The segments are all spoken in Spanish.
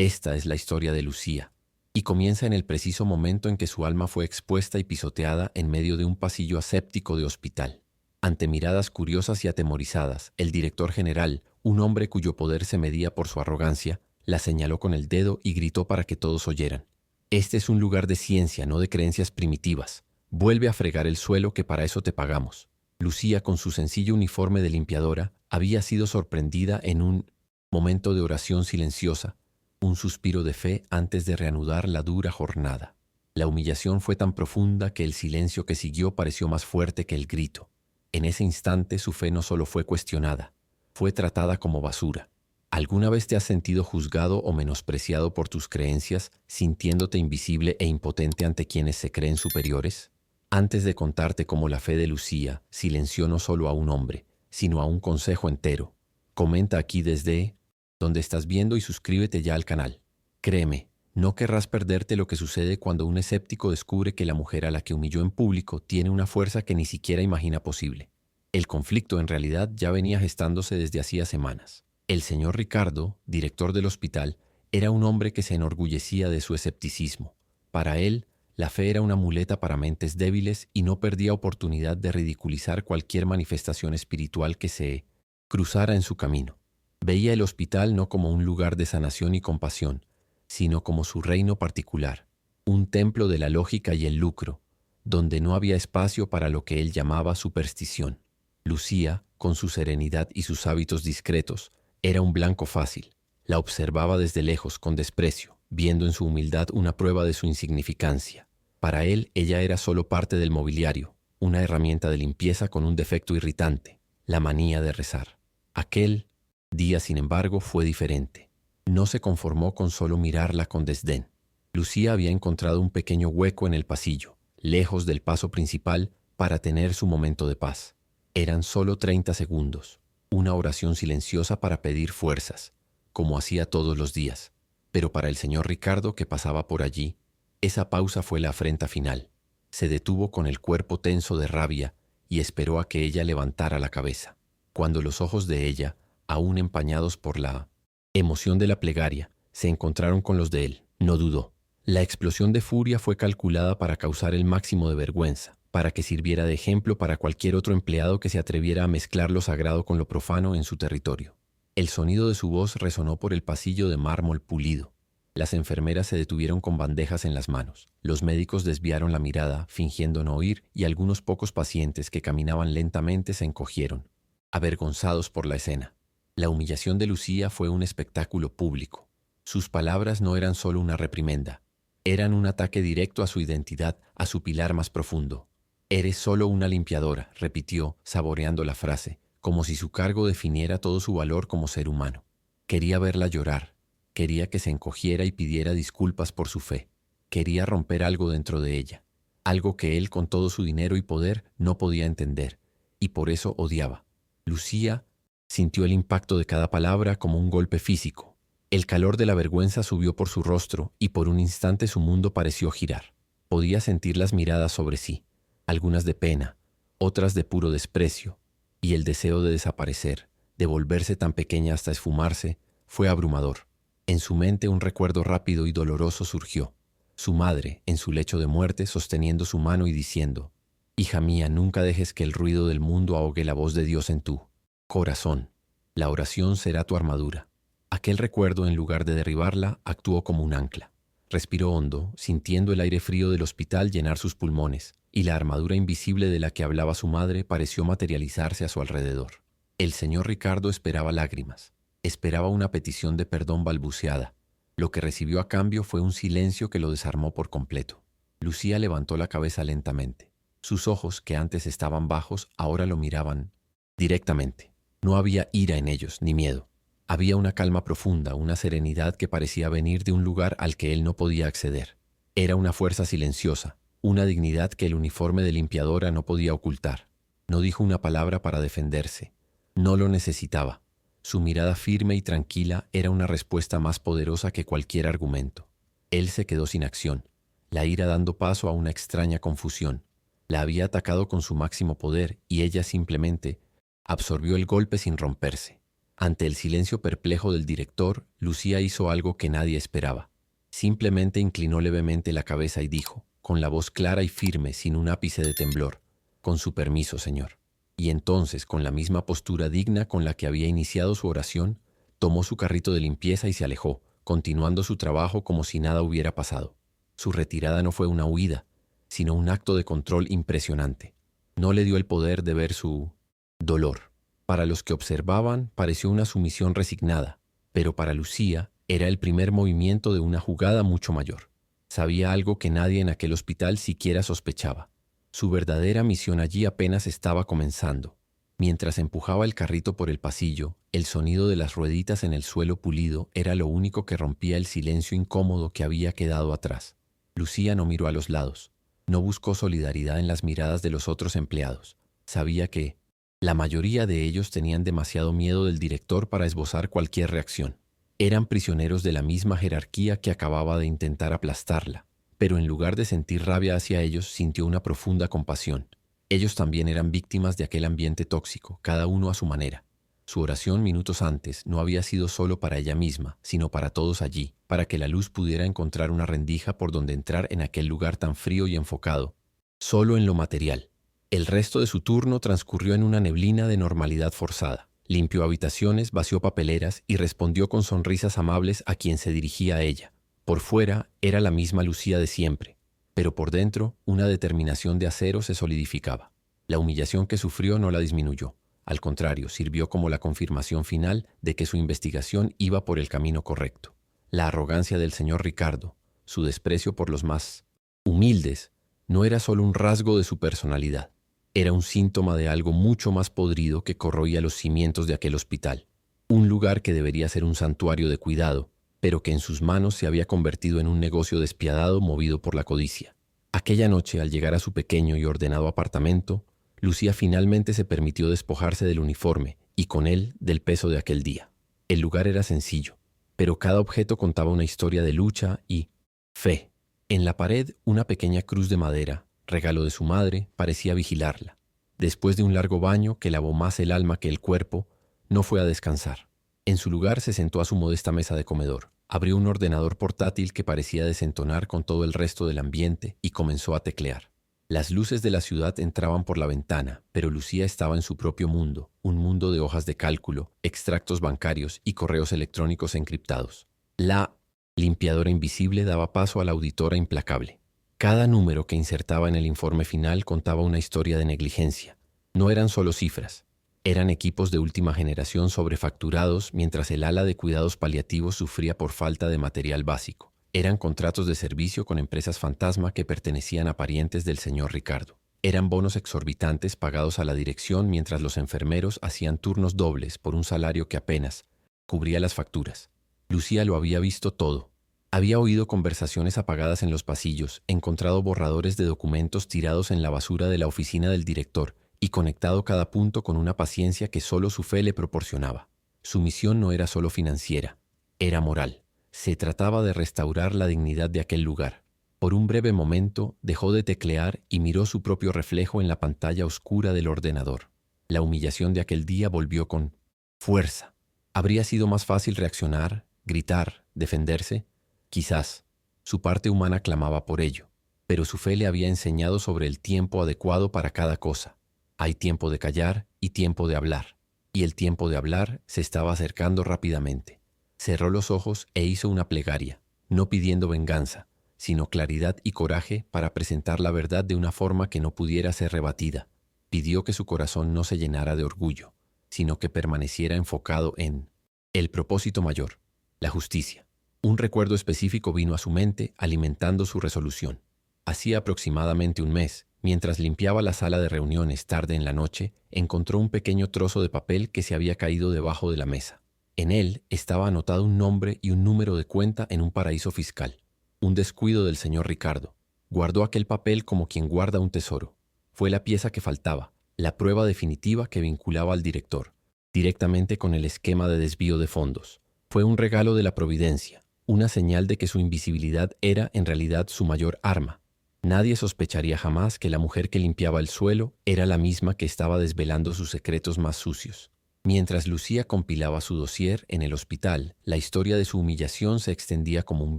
Esta es la historia de Lucía, y comienza en el preciso momento en que su alma fue expuesta y pisoteada en medio de un pasillo aséptico de hospital. Ante miradas curiosas y atemorizadas, el director general, un hombre cuyo poder se medía por su arrogancia, la señaló con el dedo y gritó para que todos oyeran. Este es un lugar de ciencia, no de creencias primitivas. Vuelve a fregar el suelo, que para eso te pagamos. Lucía, con su sencillo uniforme de limpiadora, había sido sorprendida en un momento de oración silenciosa, un suspiro de fe antes de reanudar la dura jornada. La humillación fue tan profunda que el silencio que siguió pareció más fuerte que el grito. En ese instante su fe no solo fue cuestionada, fue tratada como basura. ¿Alguna vez te has sentido juzgado o menospreciado por tus creencias, sintiéndote invisible e impotente ante quienes se creen superiores? Antes de contarte cómo la fe de Lucía silenció no solo a un hombre, sino a un consejo entero, comenta aquí desde donde estás viendo y suscríbete ya al canal. Créeme, no querrás perderte lo que sucede cuando un escéptico descubre que la mujer a la que humilló en público tiene una fuerza que ni siquiera imagina posible. El conflicto en realidad ya venía gestándose desde hacía semanas. El señor Ricardo, director del hospital, era un hombre que se enorgullecía de su escepticismo. Para él, la fe era una muleta para mentes débiles y no perdía oportunidad de ridiculizar cualquier manifestación espiritual que se cruzara en su camino. Veía el hospital no como un lugar de sanación y compasión, sino como su reino particular, un templo de la lógica y el lucro, donde no había espacio para lo que él llamaba superstición. Lucía, con su serenidad y sus hábitos discretos, era un blanco fácil. La observaba desde lejos con desprecio, viendo en su humildad una prueba de su insignificancia. Para él, ella era solo parte del mobiliario, una herramienta de limpieza con un defecto irritante, la manía de rezar. Aquel día, sin embargo, fue diferente. No se conformó con solo mirarla con desdén. Lucía había encontrado un pequeño hueco en el pasillo, lejos del paso principal, para tener su momento de paz. Eran solo 30 segundos, una oración silenciosa para pedir fuerzas, como hacía todos los días. Pero para el señor Ricardo, que pasaba por allí, esa pausa fue la afrenta final. Se detuvo con el cuerpo tenso de rabia y esperó a que ella levantara la cabeza. Cuando los ojos de ella, aún empañados por la emoción de la plegaria, se encontraron con los de él, no dudó. La explosión de furia fue calculada para causar el máximo de vergüenza, para que sirviera de ejemplo para cualquier otro empleado que se atreviera a mezclar lo sagrado con lo profano en su territorio. El sonido de su voz resonó por el pasillo de mármol pulido. Las enfermeras se detuvieron con bandejas en las manos. Los médicos desviaron la mirada, fingiendo no oír, y algunos pocos pacientes que caminaban lentamente se encogieron, avergonzados por la escena. La humillación de Lucía fue un espectáculo público. Sus palabras no eran solo una reprimenda, eran un ataque directo a su identidad, a su pilar más profundo. «Eres solo una limpiadora», repitió, saboreando la frase, como si su cargo definiera todo su valor como ser humano. Quería verla llorar, quería que se encogiera y pidiera disculpas por su fe. Quería romper algo dentro de ella, algo que él, con todo su dinero y poder, no podía entender, y por eso odiaba. Lucía sintió el impacto de cada palabra como un golpe físico. El calor de la vergüenza subió por su rostro y por un instante su mundo pareció girar. Podía sentir las miradas sobre sí, algunas de pena, otras de puro desprecio, y el deseo de desaparecer, de volverse tan pequeña hasta esfumarse, fue abrumador. En su mente un recuerdo rápido y doloroso surgió. Su madre, en su lecho de muerte, sosteniendo su mano y diciendo: «Hija mía, nunca dejes que el ruido del mundo ahogue la voz de Dios en tu corazón. La oración será tu armadura». Aquel recuerdo, en lugar de derribarla, actuó como un ancla. Respiró hondo, sintiendo el aire frío del hospital llenar sus pulmones, y la armadura invisible de la que hablaba su madre pareció materializarse a su alrededor. El señor Ricardo esperaba lágrimas, esperaba una petición de perdón balbuceada. Lo que recibió a cambio fue un silencio que lo desarmó por completo. Lucía levantó la cabeza lentamente. Sus ojos, que antes estaban bajos, ahora lo miraban directamente. No había ira en ellos, ni miedo. Había una calma profunda, una serenidad que parecía venir de un lugar al que él no podía acceder. Era una fuerza silenciosa, una dignidad que el uniforme de limpiadora no podía ocultar. No dijo una palabra para defenderse. No lo necesitaba. Su mirada firme y tranquila era una respuesta más poderosa que cualquier argumento. Él se quedó sin acción, la ira dando paso a una extraña confusión. La había atacado con su máximo poder y ella simplemente absorbió el golpe sin romperse. Ante el silencio perplejo del director, Lucía hizo algo que nadie esperaba. Simplemente inclinó levemente la cabeza y dijo, con la voz clara y firme, sin un ápice de temblor, «Con su permiso, señor». Y entonces, con la misma postura digna con la que había iniciado su oración, tomó su carrito de limpieza y se alejó, continuando su trabajo como si nada hubiera pasado. Su retirada no fue una huida, sino un acto de control impresionante. No le dio el poder de ver su dolor. Para los que observaban, pareció una sumisión resignada, pero para Lucía era el primer movimiento de una jugada mucho mayor. Sabía algo que nadie en aquel hospital siquiera sospechaba. Su verdadera misión allí apenas estaba comenzando. Mientras empujaba el carrito por el pasillo, el sonido de las rueditas en el suelo pulido era lo único que rompía el silencio incómodo que había quedado atrás. Lucía no miró a los lados. No buscó solidaridad en las miradas de los otros empleados. Sabía que la mayoría de ellos tenían demasiado miedo del director para esbozar cualquier reacción. Eran prisioneros de la misma jerarquía que acababa de intentar aplastarla, pero en lugar de sentir rabia hacia ellos, sintió una profunda compasión. Ellos también eran víctimas de aquel ambiente tóxico, cada uno a su manera. Su oración minutos antes no había sido solo para ella misma, sino para todos allí, para que la luz pudiera encontrar una rendija por donde entrar en aquel lugar tan frío y enfocado, solo en lo material. El resto de su turno transcurrió en una neblina de normalidad forzada. Limpió habitaciones, vació papeleras y respondió con sonrisas amables a quien se dirigía a ella. Por fuera era la misma Lucía de siempre, pero por dentro una determinación de acero se solidificaba. La humillación que sufrió no la disminuyó. Al contrario, sirvió como la confirmación final de que su investigación iba por el camino correcto. La arrogancia del señor Ricardo, su desprecio por los más humildes, no era solo un rasgo de su personalidad. Era un síntoma de algo mucho más podrido que corroía los cimientos de aquel hospital. Un lugar que debería ser un santuario de cuidado, pero que en sus manos se había convertido en un negocio despiadado movido por la codicia. Aquella noche, al llegar a su pequeño y ordenado apartamento, Lucía finalmente se permitió despojarse del uniforme y con él del peso de aquel día. El lugar era sencillo, pero cada objeto contaba una historia de lucha y fe. En la pared, una pequeña cruz de madera, regalo de su madre, parecía vigilarla. Después de un largo baño que lavó más el alma que el cuerpo, no fue a descansar. En su lugar se sentó a su modesta mesa de comedor. Abrió un ordenador portátil que parecía desentonar con todo el resto del ambiente y comenzó a teclear. Las luces de la ciudad entraban por la ventana, pero Lucía estaba en su propio mundo, un mundo de hojas de cálculo, extractos bancarios y correos electrónicos encriptados. La limpiadora invisible daba paso a la auditora implacable. Cada número que insertaba en el informe final contaba una historia de negligencia. No eran solo cifras. Eran equipos de última generación sobrefacturados mientras el ala de cuidados paliativos sufría por falta de material básico. Eran contratos de servicio con empresas fantasma que pertenecían a parientes del señor Ricardo. Eran bonos exorbitantes pagados a la dirección mientras los enfermeros hacían turnos dobles por un salario que apenas cubría las facturas. Lucía lo había visto todo. Había oído conversaciones apagadas en los pasillos, encontrado borradores de documentos tirados en la basura de la oficina del director y conectado cada punto con una paciencia que solo su fe le proporcionaba. Su misión no era solo financiera, era moral. Se trataba de restaurar la dignidad de aquel lugar. Por un breve momento dejó de teclear y miró su propio reflejo en la pantalla oscura del ordenador. La humillación de aquel día volvió con fuerza. ¿Habría sido más fácil reaccionar, gritar, defenderse? Quizás. Su parte humana clamaba por ello, pero su fe le había enseñado sobre el tiempo adecuado para cada cosa. Hay tiempo de callar y tiempo de hablar, y el tiempo de hablar se estaba acercando rápidamente. Cerró los ojos e hizo una plegaria, no pidiendo venganza, sino claridad y coraje para presentar la verdad de una forma que no pudiera ser rebatida. Pidió que su corazón no se llenara de orgullo, sino que permaneciera enfocado en el propósito mayor, la justicia. Un recuerdo específico vino a su mente, alimentando su resolución. Hacía aproximadamente un mes, mientras limpiaba la sala de reuniones tarde en la noche, encontró un pequeño trozo de papel que se había caído debajo de la mesa. En él estaba anotado un nombre y un número de cuenta en un paraíso fiscal. Un descuido del señor Ricardo. Guardó aquel papel como quien guarda un tesoro. Fue la pieza que faltaba, la prueba definitiva que vinculaba al director, directamente con el esquema de desvío de fondos. Fue un regalo de la providencia, una señal de que su invisibilidad era en realidad su mayor arma. Nadie sospecharía jamás que la mujer que limpiaba el suelo era la misma que estaba desvelando sus secretos más sucios. Mientras Lucía compilaba su dossier en el hospital, la historia de su humillación se extendía como un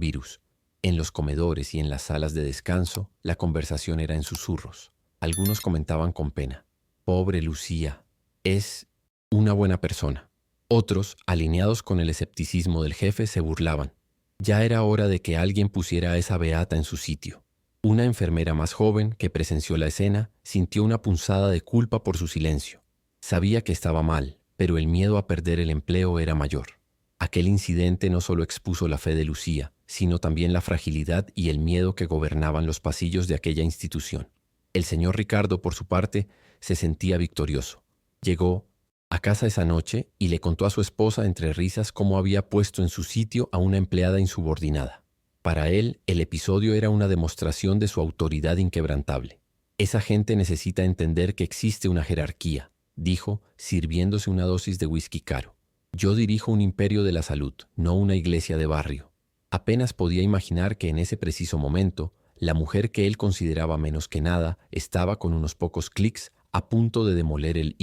virus. En los comedores y en las salas de descanso, la conversación era en susurros. Algunos comentaban con pena: «Pobre Lucía, es una buena persona». Otros, alineados con el escepticismo del jefe, se burlaban. Ya era hora de que alguien pusiera a esa beata en su sitio. Una enfermera más joven, que presenció la escena, sintió una punzada de culpa por su silencio. Sabía que estaba mal, pero el miedo a perder el empleo era mayor. Aquel incidente no solo expuso la fe de Lucía, sino también la fragilidad y el miedo que gobernaban los pasillos de aquella institución. El señor Ricardo, por su parte, se sentía victorioso. Llegó a casa esa noche y le contó a su esposa entre risas cómo había puesto en su sitio a una empleada insubordinada. Para él, el episodio era una demostración de su autoridad inquebrantable. «Esa gente necesita entender que existe una jerarquía», dijo, sirviéndose una dosis de whisky caro. «Yo dirijo un imperio de la salud, no una iglesia de barrio». Apenas podía imaginar que en ese preciso momento, la mujer que él consideraba menos que nada estaba con unos pocos clics a punto de demoler el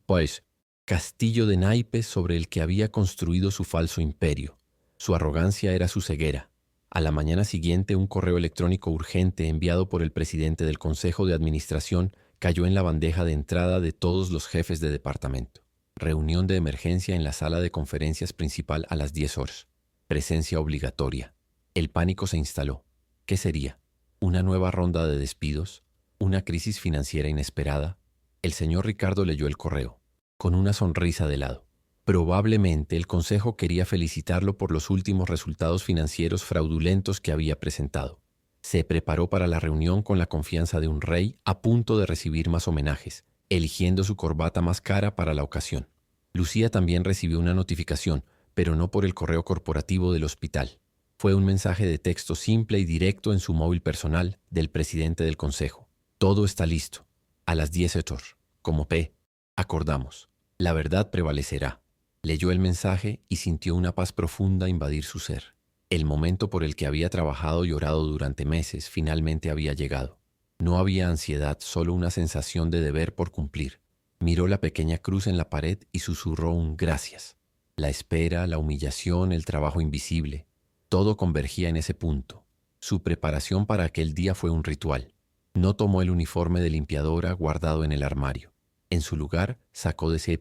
pues, castillo de naipes sobre el que había construido su falso imperio. Su arrogancia era su ceguera. A la mañana siguiente, un correo electrónico urgente enviado por el presidente del Consejo de Administración cayó en la bandeja de entrada de todos los jefes de departamento. Reunión de emergencia en la sala de conferencias principal a las 10 horas. Presencia obligatoria. El pánico se instaló. ¿Qué sería? ¿Una nueva ronda de despidos? ¿Una crisis financiera inesperada? El señor Ricardo leyó el correo, con una sonrisa de lado. Probablemente el Consejo quería felicitarlo por los últimos resultados financieros fraudulentos que había presentado. Se preparó para la reunión con la confianza de un rey a punto de recibir más homenajes, eligiendo su corbata más cara para la ocasión. Lucía también recibió una notificación, pero no por el correo corporativo del hospital. Fue un mensaje de texto simple y directo en su móvil personal del presidente del Consejo. «Todo está listo. A las 10 horas. Como P. Acordamos. La verdad prevalecerá». Leyó el mensaje y sintió una paz profunda invadir su ser. El momento por el que había trabajado y orado durante meses finalmente había llegado. No había ansiedad, solo una sensación de deber por cumplir. Miró la pequeña cruz en la pared y susurró un gracias. La espera, la humillación, el trabajo invisible, todo convergía en ese punto. Su preparación para aquel día fue un ritual. No tomó el uniforme de limpiadora guardado en el armario. En su lugar, sacó de ese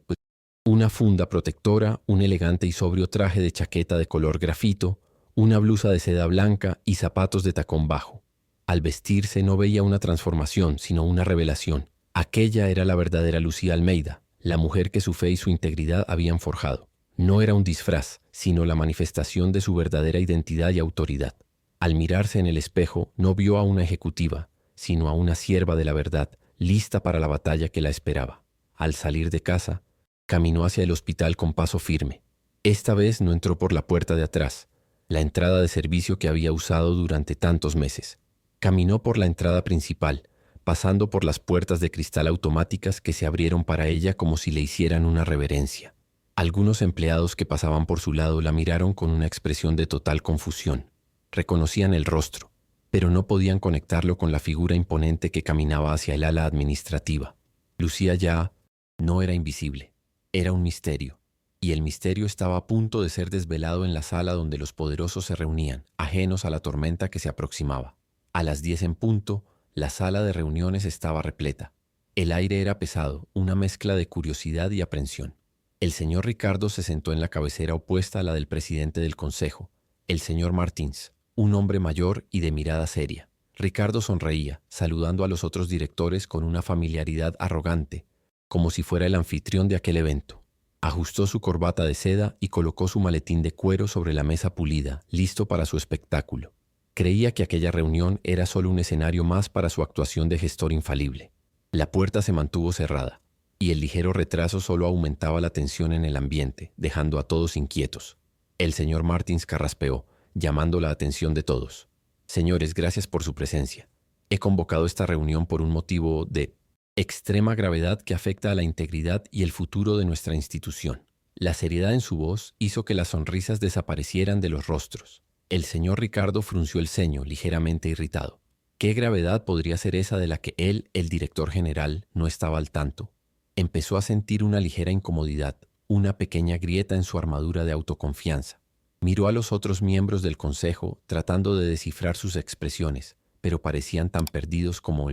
una funda protectora, un elegante y sobrio traje de chaqueta de color grafito, una blusa de seda blanca y zapatos de tacón bajo. Al vestirse no veía una transformación, sino una revelación. Aquella era la verdadera Lucía Almeida, la mujer que su fe y su integridad habían forjado. No era un disfraz, sino la manifestación de su verdadera identidad y autoridad. Al mirarse en el espejo, no vio a una ejecutiva, sino a una sierva de la verdad, lista para la batalla que la esperaba. Al salir de casa, caminó hacia el hospital con paso firme. Esta vez no entró por la puerta de atrás, la entrada de servicio que había usado durante tantos meses. Caminó por la entrada principal, pasando por las puertas de cristal automáticas que se abrieron para ella como si le hicieran una reverencia. Algunos empleados que pasaban por su lado la miraron con una expresión de total confusión. Reconocían el rostro, pero no podían conectarlo con la figura imponente que caminaba hacia el ala administrativa. Lucía ya no era invisible. Era un misterio, y el misterio estaba a punto de ser desvelado en la sala donde los poderosos se reunían, ajenos a la tormenta que se aproximaba. A las 10 en punto, la sala de reuniones estaba repleta. El aire era pesado, una mezcla de curiosidad y aprensión. El señor Ricardo se sentó en la cabecera opuesta a la del presidente del Consejo, el señor Martins, un hombre mayor y de mirada seria. Ricardo sonreía, saludando a los otros directores con una familiaridad arrogante, como si fuera el anfitrión de aquel evento. Ajustó su corbata de seda y colocó su maletín de cuero sobre la mesa pulida, listo para su espectáculo. Creía que aquella reunión era solo un escenario más para su actuación de gestor infalible. La puerta se mantuvo cerrada, y el ligero retraso solo aumentaba la tensión en el ambiente, dejando a todos inquietos. El señor Martins carraspeó, llamando la atención de todos. «Señores, gracias por su presencia. He convocado esta reunión por un motivo de extrema gravedad que afecta a la integridad y el futuro de nuestra institución». La seriedad en su voz hizo que las sonrisas desaparecieran de los rostros. El señor Ricardo frunció el ceño, ligeramente irritado. ¿Qué gravedad podría ser esa de la que él, el director general, no estaba al tanto? Empezó a sentir una ligera incomodidad, una pequeña grieta en su armadura de autoconfianza. Miró a los otros miembros del consejo tratando de descifrar sus expresiones, pero parecían tan perdidos como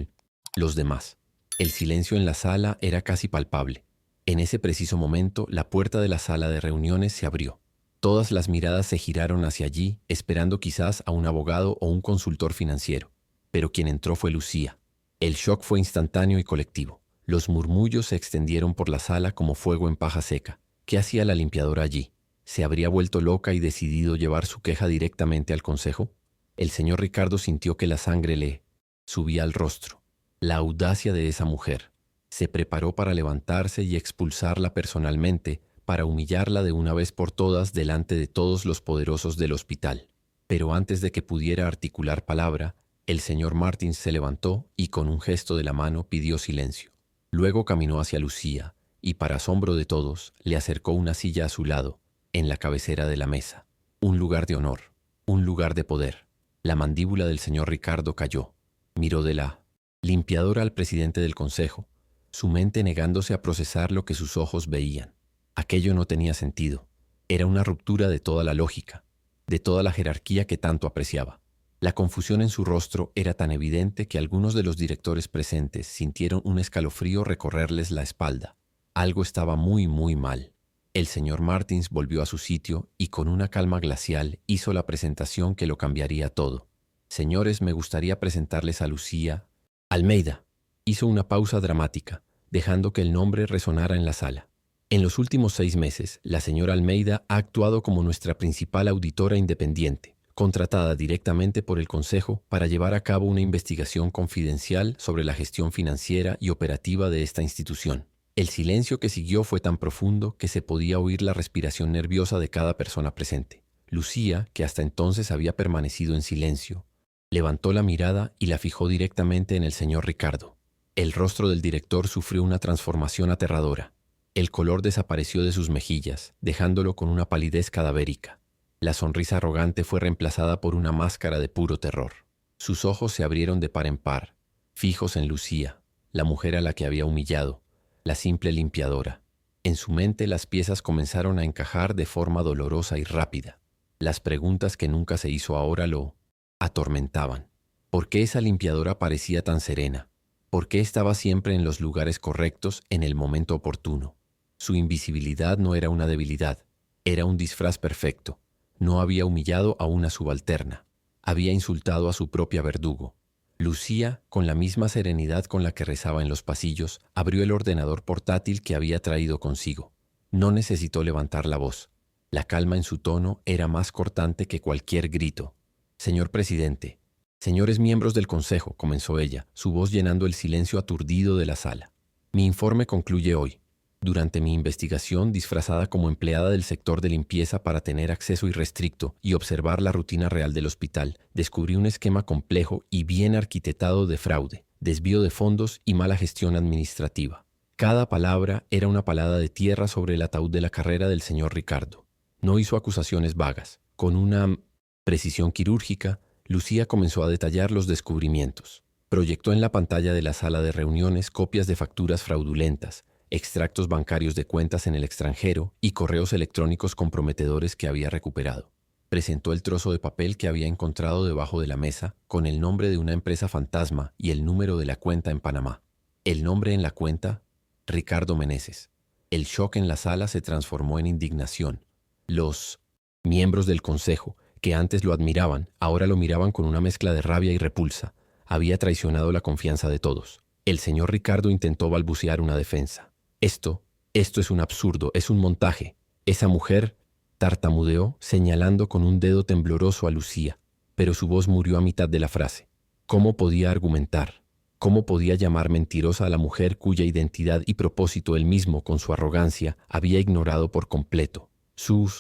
los demás. El silencio en la sala era casi palpable. En ese preciso momento, la puerta de la sala de reuniones se abrió. Todas las miradas se giraron hacia allí, esperando quizás a un abogado o un consultor financiero. Pero quien entró fue Lucía. El shock fue instantáneo y colectivo. Los murmullos se extendieron por la sala como fuego en paja seca. ¿Qué hacía la limpiadora allí? ¿Se habría vuelto loca y decidido llevar su queja directamente al consejo? El señor Ricardo sintió que la sangre le subía al rostro. La audacia de esa mujer. Se preparó para levantarse y expulsarla personalmente, para humillarla de una vez por todas delante de todos los poderosos del hospital. Pero antes de que pudiera articular palabra, el señor Martins se levantó y con un gesto de la mano pidió silencio. Luego caminó hacia Lucía y, para asombro de todos, le acercó una silla a su lado, en la cabecera de la mesa. Un lugar de honor, un lugar de poder. La mandíbula del señor Ricardo cayó. Miró de la limpiadora al presidente del consejo, su mente negándose a procesar lo que sus ojos veían. Aquello no tenía sentido. Era una ruptura de toda la lógica, de toda la jerarquía que tanto apreciaba. La confusión en su rostro era tan evidente que algunos de los directores presentes sintieron un escalofrío recorrerles la espalda. Algo estaba muy mal. El señor Martins volvió a su sitio y con una calma glacial hizo la presentación que lo cambiaría todo. Señores, me gustaría presentarles a Lucía Almeida. Hizo una pausa dramática, dejando que el nombre resonara en la sala. En los últimos 6 meses, la señora Almeida ha actuado como nuestra principal auditora independiente, contratada directamente por el Consejo para llevar a cabo una investigación confidencial sobre la gestión financiera y operativa de esta institución. El silencio que siguió fue tan profundo que se podía oír la respiración nerviosa de cada persona presente. Lucía, que hasta entonces había permanecido en silencio, levantó la mirada y la fijó directamente en el señor Ricardo. El rostro del director sufrió una transformación aterradora. El color desapareció de sus mejillas, dejándolo con una palidez cadavérica. La sonrisa arrogante fue reemplazada por una máscara de puro terror. Sus ojos se abrieron de par en par, fijos en Lucía, la mujer a la que había humillado, la simple limpiadora. En su mente las piezas comenzaron a encajar de forma dolorosa y rápida. Las preguntas que nunca se hizo ahora lo atormentaban. ¿Por qué esa limpiadora parecía tan serena? ¿Por qué estaba siempre en los lugares correctos en el momento oportuno? Su invisibilidad no era una debilidad, era un disfraz perfecto. No había humillado a una subalterna, había insultado a su propia verdugo. Lucía, con la misma serenidad con la que rezaba en los pasillos, abrió el ordenador portátil que había traído consigo. No necesitó levantar la voz. La calma en su tono era más cortante que cualquier grito. «Señor presidente, señores miembros del consejo», comenzó ella, su voz llenando el silencio aturdido de la sala. «Mi informe concluye hoy. Durante mi investigación, disfrazada como empleada del sector de limpieza para tener acceso irrestricto y observar la rutina real del hospital, descubrí un esquema complejo y bien arquitectado de fraude, desvío de fondos y mala gestión administrativa. Cada palabra era una palada de tierra sobre el ataúd de la carrera del señor Ricardo. No hizo acusaciones vagas. Con una precisión quirúrgica, Lucía comenzó a detallar los descubrimientos. Proyectó en la pantalla de la sala de reuniones copias de facturas fraudulentas, extractos bancarios de cuentas en el extranjero y correos electrónicos comprometedores que había recuperado. Presentó el trozo de papel que había encontrado debajo de la mesa con el nombre de una empresa fantasma y el número de la cuenta en Panamá. El nombre en la cuenta, Ricardo Meneses. El shock en la sala se transformó en indignación. Los miembros del consejo, que antes lo admiraban, ahora lo miraban con una mezcla de rabia y repulsa. Había traicionado la confianza de todos. El señor Ricardo intentó balbucear una defensa. Esto es un absurdo, es un montaje. Esa mujer tartamudeó, señalando con un dedo tembloroso a Lucía, pero su voz murió a mitad de la frase. ¿Cómo podía argumentar? ¿Cómo podía llamar mentirosa a la mujer cuya identidad y propósito él mismo, con su arrogancia, había ignorado por completo? Su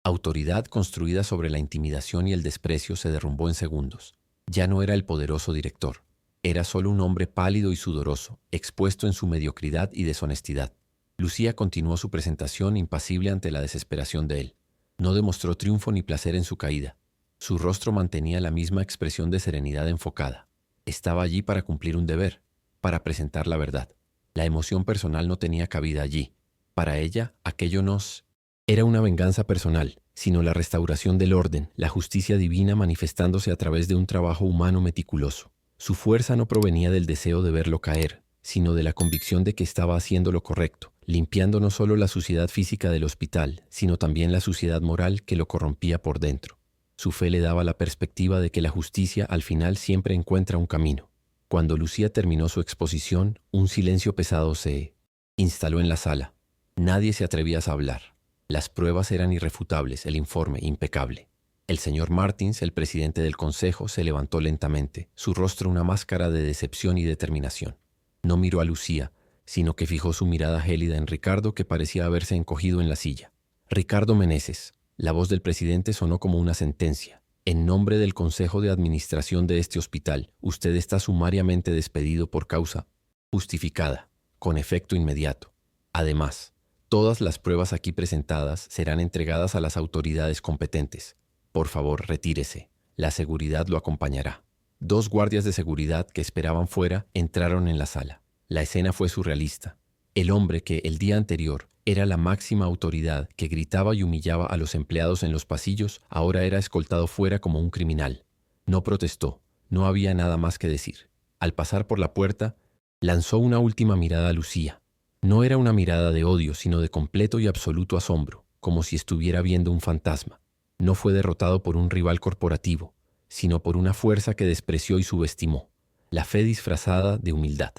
autoridad, construida sobre la intimidación y el desprecio, se derrumbó en segundos. Ya no era el poderoso director. Era solo un hombre pálido y sudoroso, expuesto en su mediocridad y deshonestidad. Lucía continuó su presentación impasible ante la desesperación de él. No demostró triunfo ni placer en su caída. Su rostro mantenía la misma expresión de serenidad enfocada. Estaba allí para cumplir un deber, para presentar la verdad. La emoción personal no tenía cabida allí. Para ella, aquello no era una venganza personal, sino la restauración del orden, la justicia divina manifestándose a través de un trabajo humano meticuloso. Su fuerza no provenía del deseo de verlo caer, sino de la convicción de que estaba haciendo lo correcto, limpiando no solo la suciedad física del hospital, sino también la suciedad moral que lo corrompía por dentro. Su fe le daba la perspectiva de que la justicia al final siempre encuentra un camino. Cuando Lucía terminó su exposición, un silencio pesado se instaló en la sala. Nadie se atrevía a hablar. Las pruebas eran irrefutables, el informe impecable. El señor Martins, el presidente del consejo, se levantó lentamente, su rostro una máscara de decepción y determinación. No miró a Lucía, sino que fijó su mirada gélida en Ricardo, que parecía haberse encogido en la silla. Ricardo Meneses. La voz del presidente sonó como una sentencia. En nombre del Consejo de Administración de este hospital, usted está sumariamente despedido por causa justificada, con efecto inmediato. Además, todas las pruebas aquí presentadas serán entregadas a las autoridades competentes. Por favor, retírese. La seguridad lo acompañará. 2 guardias de seguridad que esperaban fuera entraron en la sala. La escena fue surrealista. El hombre que el día anterior era la máxima autoridad que gritaba y humillaba a los empleados en los pasillos, ahora era escoltado fuera como un criminal. No protestó, no había nada más que decir. Al pasar por la puerta, lanzó una última mirada a Lucía. No era una mirada de odio, sino de completo y absoluto asombro, como si estuviera viendo un fantasma. No fue derrotado por un rival corporativo, sino por una fuerza que despreció y subestimó, la fe disfrazada de humildad.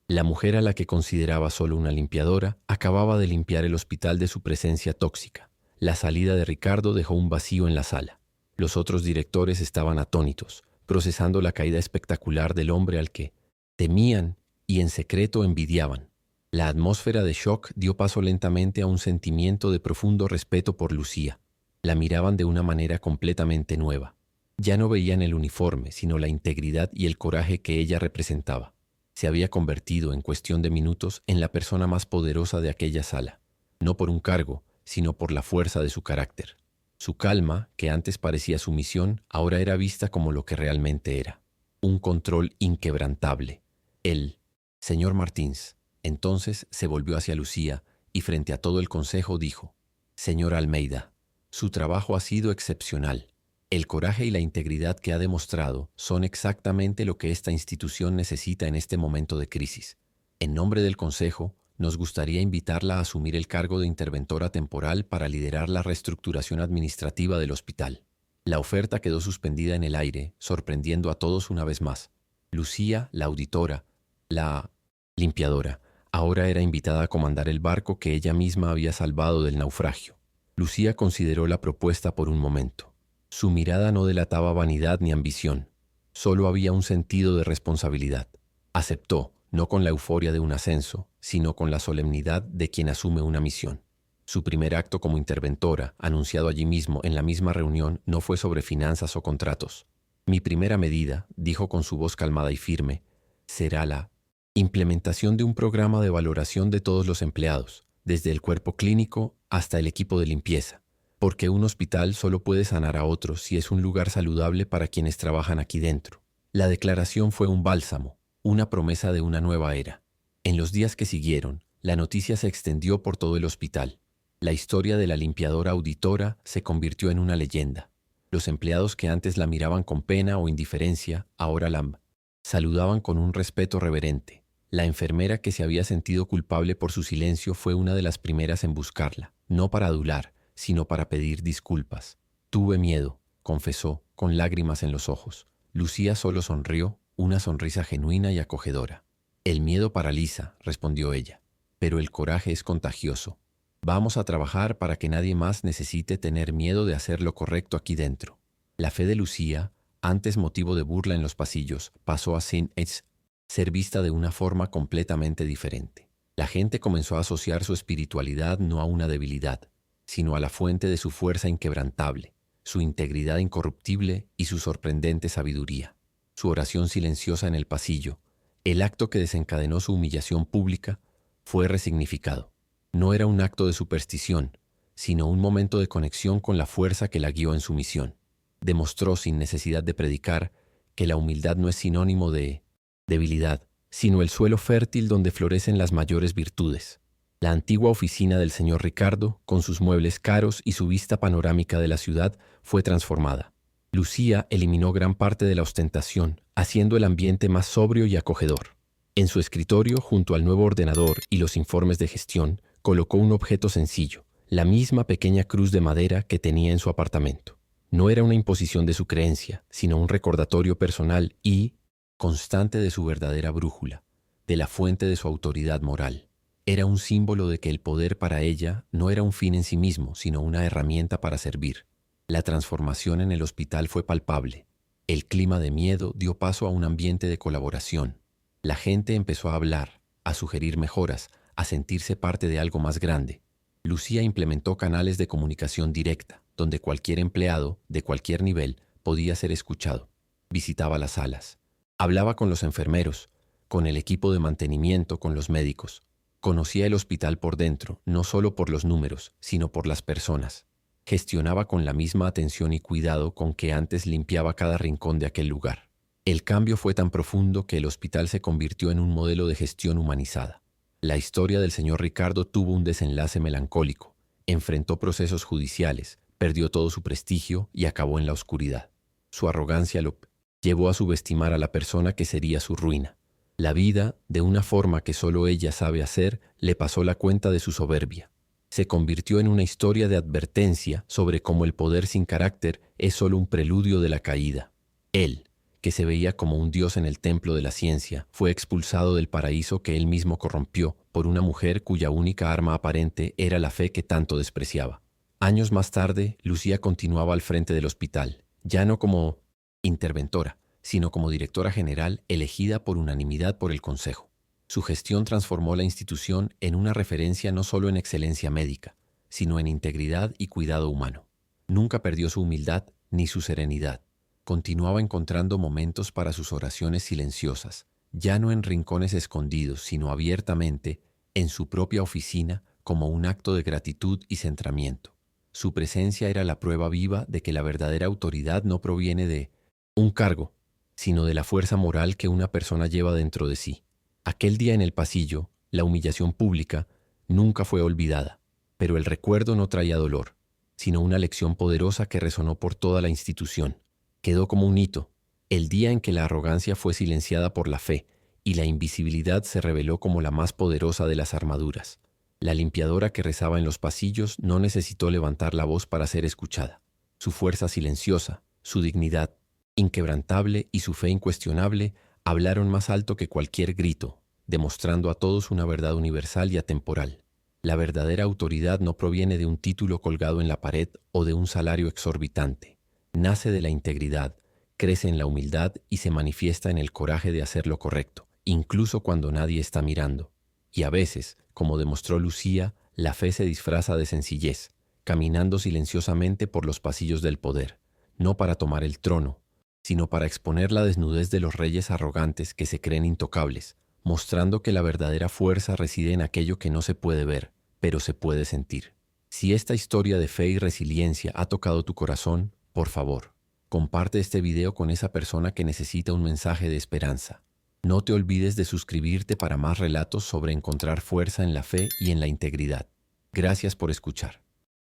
La mujer a la que consideraba solo una limpiadora acababa de limpiar el hospital de su presencia tóxica. La salida de Ricardo dejó un vacío en la sala. Los otros directores estaban atónitos, procesando la caída espectacular del hombre al que temían y en secreto envidiaban. La atmósfera de shock dio paso lentamente a un sentimiento de profundo respeto por Lucía. La miraban de una manera completamente nueva. Ya no veían el uniforme, sino la integridad y el coraje que ella representaba. Se había convertido en cuestión de minutos en la persona más poderosa de aquella sala, no por un cargo, sino por la fuerza de su carácter. Su calma, que antes parecía sumisión, ahora era vista como lo que realmente era, un control inquebrantable. El señor Martins entonces se volvió hacia Lucía y frente a todo el consejo dijo: «Señora Almeida, su trabajo ha sido excepcional. El coraje y la integridad que ha demostrado son exactamente lo que esta institución necesita en este momento de crisis. En nombre del Consejo, nos gustaría invitarla a asumir el cargo de interventora temporal para liderar la reestructuración administrativa del hospital». La oferta quedó suspendida en el aire, sorprendiendo a todos una vez más. Lucía, la auditora, la limpiadora, ahora era invitada a comandar el barco que ella misma había salvado del naufragio. Lucía consideró la propuesta por un momento. Su mirada no delataba vanidad ni ambición, solo había un sentido de responsabilidad. Aceptó, no con la euforia de un ascenso, sino con la solemnidad de quien asume una misión. Su primer acto como interventora, anunciado allí mismo en la misma reunión, no fue sobre finanzas o contratos. «Mi primera medida», dijo con su voz calmada y firme, «será la implementación de un programa de valoración de todos los empleados, desde el cuerpo clínico hasta el equipo de limpieza. Porque un hospital solo puede sanar a otros si es un lugar saludable para quienes trabajan aquí dentro». La declaración fue un bálsamo, una promesa de una nueva era. En los días que siguieron, la noticia se extendió por todo el hospital. La historia de la limpiadora auditora se convirtió en una leyenda. Los empleados que antes la miraban con pena o indiferencia, ahora la saludaban con un respeto reverente. La enfermera que se había sentido culpable por su silencio fue una de las primeras en buscarla, no para adular, sino para pedir disculpas. «Tuve miedo», confesó, con lágrimas en los ojos. Lucía solo sonrió, una sonrisa genuina y acogedora. «El miedo paraliza», respondió ella, «pero el coraje es contagioso. Vamos a trabajar para que nadie más necesite tener miedo de hacer lo correcto aquí dentro». La fe de Lucía, antes motivo de burla en los pasillos, pasó a ser vista de una forma completamente diferente. La gente comenzó a asociar su espiritualidad no a una debilidad, sino a la fuente de su fuerza inquebrantable, su integridad incorruptible y su sorprendente sabiduría. Su oración silenciosa en el pasillo, el acto que desencadenó su humillación pública, fue resignificado. No era un acto de superstición, sino un momento de conexión con la fuerza que la guió en su misión. Demostró sin necesidad de predicar que la humildad no es sinónimo de debilidad, sino el suelo fértil donde florecen las mayores virtudes. La antigua oficina del señor Ricardo, con sus muebles caros y su vista panorámica de la ciudad, fue transformada. Lucía eliminó gran parte de la ostentación, haciendo el ambiente más sobrio y acogedor. En su escritorio, junto al nuevo ordenador y los informes de gestión, colocó un objeto sencillo, la misma pequeña cruz de madera que tenía en su apartamento. No era una imposición de su creencia, sino un recordatorio personal y constante de su verdadera brújula, de la fuente de su autoridad moral. Era un símbolo de que el poder para ella no era un fin en sí mismo, sino una herramienta para servir. La transformación en el hospital fue palpable. El clima de miedo dio paso a un ambiente de colaboración. La gente empezó a hablar, a sugerir mejoras, a sentirse parte de algo más grande. Lucía implementó canales de comunicación directa, donde cualquier empleado, de cualquier nivel, podía ser escuchado. Visitaba las salas. Hablaba con los enfermeros, con el equipo de mantenimiento, con los médicos. Conocía el hospital por dentro, no solo por los números, sino por las personas. Gestionaba con la misma atención y cuidado con que antes limpiaba cada rincón de aquel lugar. El cambio fue tan profundo que el hospital se convirtió en un modelo de gestión humanizada. La historia del señor Ricardo tuvo un desenlace melancólico. Enfrentó procesos judiciales, perdió todo su prestigio y acabó en la oscuridad. Su arrogancia lo llevó a subestimar a la persona que sería su ruina. La vida, de una forma que solo ella sabe hacer, le pasó la cuenta de su soberbia. Se convirtió en una historia de advertencia sobre cómo el poder sin carácter es solo un preludio de la caída. Él, que se veía como un dios en el templo de la ciencia, fue expulsado del paraíso que él mismo corrompió por una mujer cuya única arma aparente era la fe que tanto despreciaba. Años más tarde, Lucía continuaba al frente del hospital, ya no como interventora, sino como directora general elegida por unanimidad por el Consejo. Su gestión transformó la institución en una referencia no solo en excelencia médica, sino en integridad y cuidado humano. Nunca perdió su humildad ni su serenidad. Continuaba encontrando momentos para sus oraciones silenciosas, ya no en rincones escondidos, sino abiertamente, en su propia oficina, como un acto de gratitud y centramiento. Su presencia era la prueba viva de que la verdadera autoridad no proviene de un cargo, sino de la fuerza moral que una persona lleva dentro de sí. Aquel día en el pasillo, la humillación pública, nunca fue olvidada, pero el recuerdo no traía dolor, sino una lección poderosa que resonó por toda la institución. Quedó como un hito, el día en que la arrogancia fue silenciada por la fe y la invisibilidad se reveló como la más poderosa de las armaduras. La limpiadora que rezaba en los pasillos no necesitó levantar la voz para ser escuchada. Su fuerza silenciosa, su dignidad inquebrantable y su fe incuestionable hablaron más alto que cualquier grito, demostrando a todos una verdad universal y atemporal. La verdadera autoridad no proviene de un título colgado en la pared o de un salario exorbitante. Nace de la integridad, crece en la humildad y se manifiesta en el coraje de hacer lo correcto, incluso cuando nadie está mirando. Y a veces, como demostró Lucía, la fe se disfraza de sencillez, caminando silenciosamente por los pasillos del poder, no para tomar el trono, sino para exponer la desnudez de los reyes arrogantes que se creen intocables, mostrando que la verdadera fuerza reside en aquello que no se puede ver, pero se puede sentir. Si esta historia de fe y resiliencia ha tocado tu corazón, por favor, comparte este video con esa persona que necesita un mensaje de esperanza. No te olvides de suscribirte para más relatos sobre encontrar fuerza en la fe y en la integridad. Gracias por escuchar.